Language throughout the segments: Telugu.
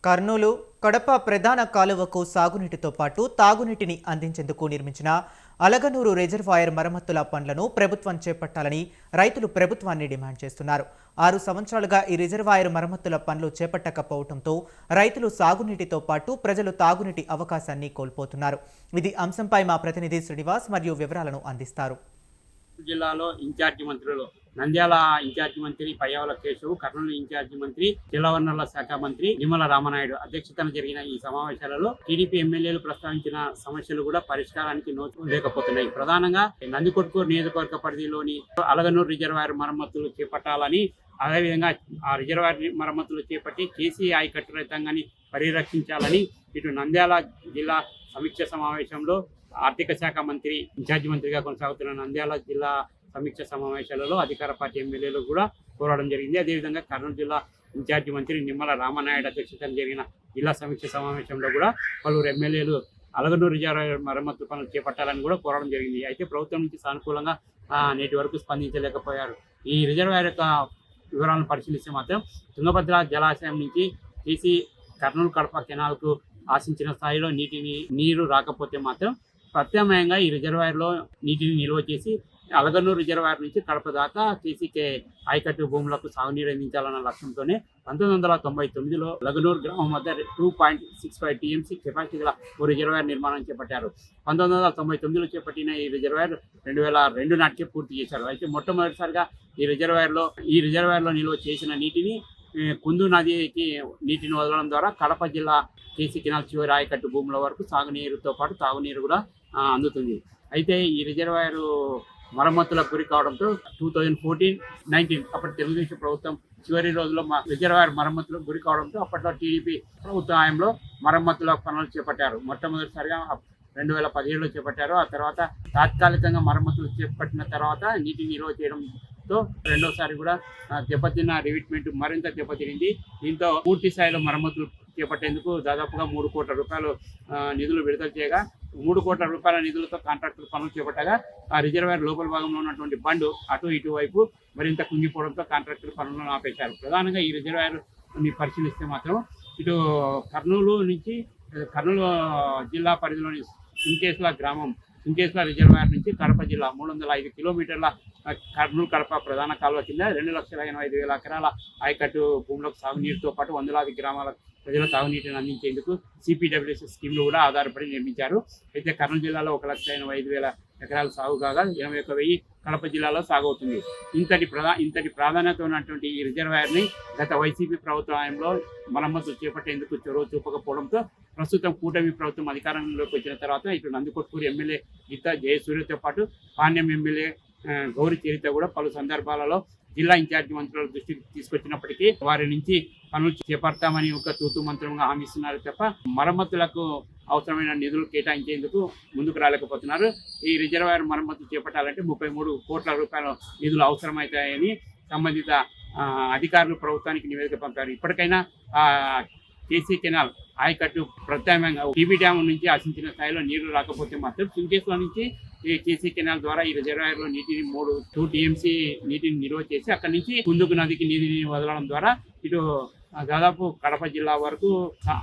కర్నూలు కడప ప్రధాన కాలువకు సాగునీటితో పాటు తాగునీటిని అందించేందుకు నిర్మించిన అలగనూరు రిజర్వాయర్ మరమ్మతుల పనులను ప్రభుత్వం చేపట్టాలని రైతులు ప్రభుత్వాన్ని డిమాండ్ చేస్తున్నారు. 6 సంవత్సరాలుగా ఈ రిజర్వాయర్ మరమ్మతుల పనులు చేపట్టకపోవడంతో రైతులు సాగునీటితో పాటు ప్రజలు తాగునీటి అవకాశాన్ని కోల్పోతున్నారు. ఇది అంశంపై మా ప్రతినిధి శ్రీనివాస్ మరియు వివరాలను అందిస్తారు. జిల్లాలో ఇన్ఛార్జి మంత్రులు నంద్యాల ఇన్ఛార్జి మంత్రి పయ్యావుల కేశవ్, కర్నూలు ఇన్ఛార్జి మంత్రి జలవనరుల శాఖ మంత్రి నిమ్మల రామనాయుడు అధ్యక్షతన జరిగిన ఈ సమావేశాలలో టీడీపీ ఎమ్మెల్యేలు ప్రస్తావించిన సమస్యలు కూడా పరిష్కారానికి నోచుకోలేకపోతున్నాయి. ప్రధానంగా నందికొట్కూరు నియోజకవర్గ పరిధిలోని అలగనూరు రిజర్వాయర్ మరమ్మతులు చేపట్టాలని, అదేవిధంగా ఆ రిజర్వాయర్ మరమ్మతులు చేపట్టి కేసీ ఆయకట్టు రైతాంగాన్ని పరిరక్షించాలని ఇటు నంద్యాల జిల్లా సమీక్ష సమావేశంలో ఆర్థిక శాఖ మంత్రి ఇన్ఛార్జి మంత్రిగా కొనసాగుతున్న నంద్యాల జిల్లా సమీక్ష సమావేశాలలో అధికార పార్టీ ఎమ్మెల్యేలు కూడా కోరడం జరిగింది. అదేవిధంగా కర్నూలు జిల్లా ఇన్ఛార్జి మంత్రి నిమ్మల రామనాయుడు అధ్యక్షతన జరిగిన జిల్లా సమీక్ష సమావేశంలో కూడా పలువురు ఎమ్మెల్యేలు అలగనూరు రిజర్వాయర్ మరమ్మతు పనులు చేపట్టాలని కూడా కోరడం జరిగింది. అయితే ప్రభుత్వం నుంచి సానుకూలంగా నేటి వరకు స్పందించలేకపోయారు. ఈ రిజర్వాయర్ యొక్క వివరాలను పరిశీలిస్తే మాత్రం తుంగభద్ర జలాశయం నుంచి తీసి కర్నూలు కడప కెనాల్కు ఆశించిన స్థాయిలో నీరు రాకపోతే మాత్రం ప్రత్యామ్నాయంగా ఈ రిజర్వాయర్లో నీటిని నిల్వ చేసి అలగనూరు రిజర్వాయర్ నుంచి కడప దాకా కేసీకే ఆయకట్టు భూములకు సాగునీరు అందించాలన్న లక్ష్యంతోనే 1999లో అలగనూరు గ్రామం వద్ద 2.65 టీఎంసీ కెపాసిటీ గల ఓ రిజర్వాయర్ నిర్మాణం చేపట్టారు. 1999లో చేపట్టిన ఈ రిజర్వాయర్ 2002 నాటికే పూర్తి చేశారు. అయితే మొట్టమొదటిసారిగా ఈ రిజర్వాయర్లో నిల్వ చేసిన నీటిని కుందు నదికి నీటిని వదలడం ద్వారా కడప జిల్లా కేసీ కెనాల్ చివరి ఆయకట్టు భూముల వరకు సాగునీరుతో పాటు తాగునీరు కూడా అందుతుంది. అయితే ఈ రిజర్వాయర్ మరమ్మతులకు గురి కావడంతో 2014-19 అప్పటి తెలుగుదేశం ప్రభుత్వం చివరి రోజుల్లో రిజర్వాయర్ మరమ్మతులకు గురి కావడంతో అప్పట్లో టీడీపీ ప్రభుత్వ హయాంలో మరమ్మతుల పనులు చేపట్టారు. మొట్టమొదటిసారిగా 2017లో చేపట్టారు. ఆ తర్వాత తాత్కాలికంగా మరమ్మతులు చేపట్టిన తర్వాత నీటిని నిల్వ చేయడంతో రెండోసారి కూడా దెబ్బతిన్న రివిట్మెంట్ మరింత దెబ్బతినింది. దీంతో పూర్తి స్థాయిలో మరమ్మతులు చేపట్టేందుకు దాదాపుగా 3 కోట్ల రూపాయలు నిధులు విడుదల చేయగా 3 కోట్ల రూపాయల నిధులతో కాంట్రాక్టర్ పనులు చేపట్టగా ఆ రిజర్వాయర్ లోపల భాగంలో ఉన్నటువంటి బండు అటు ఇటు వైపు మరింత కుంగిపోవడంతో కాంట్రాక్టర్ పనులను ఆపేశారు. ప్రధానంగా ఈ రిజర్వాయర్ పరిశీలిస్తే మాత్రం ఇటు కర్నూలు జిల్లా పరిధిలోని సుంకేశ్ల రిజర్వాయర్ నుంచి కడప జిల్లా 305 కిలోమీటర్ల కర్నూలు కడప ప్రధాన కాలువ కింద 2,85,000 ఎకరాల ఆయకట్టు భూములకు సాగునీరుతో పాటు వందలాది గ్రామాల ప్రజల తాగునీటిని అందించేందుకు సిపిడబ్ల్యూఎస్ స్కీమ్లు కూడా ఆధారపడి నిర్మించారు. అయితే కర్నూలు జిల్లాలో 1,85,000 ఎకరాలు సాగు కాగా 21,000 కడప జిల్లాలో సాగు అవుతుంది. ఇంతటి ప్రాధాన్యత ఉన్నటువంటి ఈ రిజర్వాయర్ని గత వైసీపీ ప్రభుత్వంలో మరమ్మతులు చేపట్టేందుకు చొరవ చూపకపోవడంతో ప్రస్తుతం కూటమి ప్రభుత్వం అధికారంలోకి వచ్చిన తర్వాత ఇటు నందికొట్కూరు ఎమ్మెల్యే గీతా జయసూర్యతో పాటు పాణ్యం ఎమ్మెల్యే గౌరీ చరిత కూడా పలు సందర్భాలలో జిల్లా ఇన్ఛార్జి మంత్రుల దృష్టికి తీసుకొచ్చినప్పటికీ వారి నుంచి పనులు చేపడతామని ఒక తూతు మంత్రంగా హామీస్తున్నారు తప్ప మరమ్మతులకు అవసరమైన నిధులు కేటాయించేందుకు ముందుకు రాలేకపోతున్నారు. ఈ రిజర్వాయర్ మరమ్మతులు చేపట్టాలంటే 33 కోట్ల రూపాయల నిధులు అవసరమవుతాయని సంబంధిత అధికారులు ప్రభుత్వానికి నివేదిక పంపారు. ఇప్పటికైనా కేసీ కెనాల్ ఆయకట్టు ప్రత్యామ్నాయంగా టీబీ డ్యామ్ నుంచి ఆశించిన స్థాయిలో నీరు రాకపోతే మాత్రం సుంకేశ్వరం నుంచి ఈ కేసీ కెనాల్ ద్వారా ఈ రిజర్వాయర్లో నీటిని 2 టీఎంసీ నీటిని నిల్వ చేసి అక్కడి నుంచి కుందుకు నదికి నీటిని వదలడం ద్వారా ఇటు దాదాపు కడప జిల్లా వరకు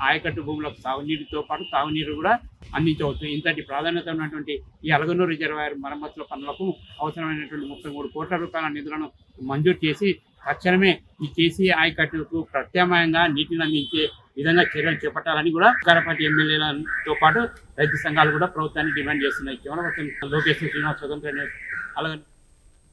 ఆయకట్టు భూములకు సాగునీటితో పాటు తాగునీరు కూడా అందించవచ్చు. ఇంతటి ప్రాధాన్యత ఉన్నటువంటి ఈ అలగనూరు రిజర్వాయర్ మరమ్మతుల పనులకు అవసరమైనటువంటి 33 కోట్ల రూపాయల నిధులను మంజూరు చేసి తక్షణమే ఈ కేసీ ఆయకట్టుకు ప్రత్యామ్నాయంగా నీటిని అందించే విధంగా చర్యలు చేపట్టాలని కూడా అధికార పార్టీ ఎమ్మెల్యేలతో పాటు రైతు సంఘాలు కూడా ప్రభుత్వాన్ని డిమాండ్ చేస్తున్నాయి. కేవలం లోకేష్ శ్రీనివాస్ స్వతంత్ర అలగ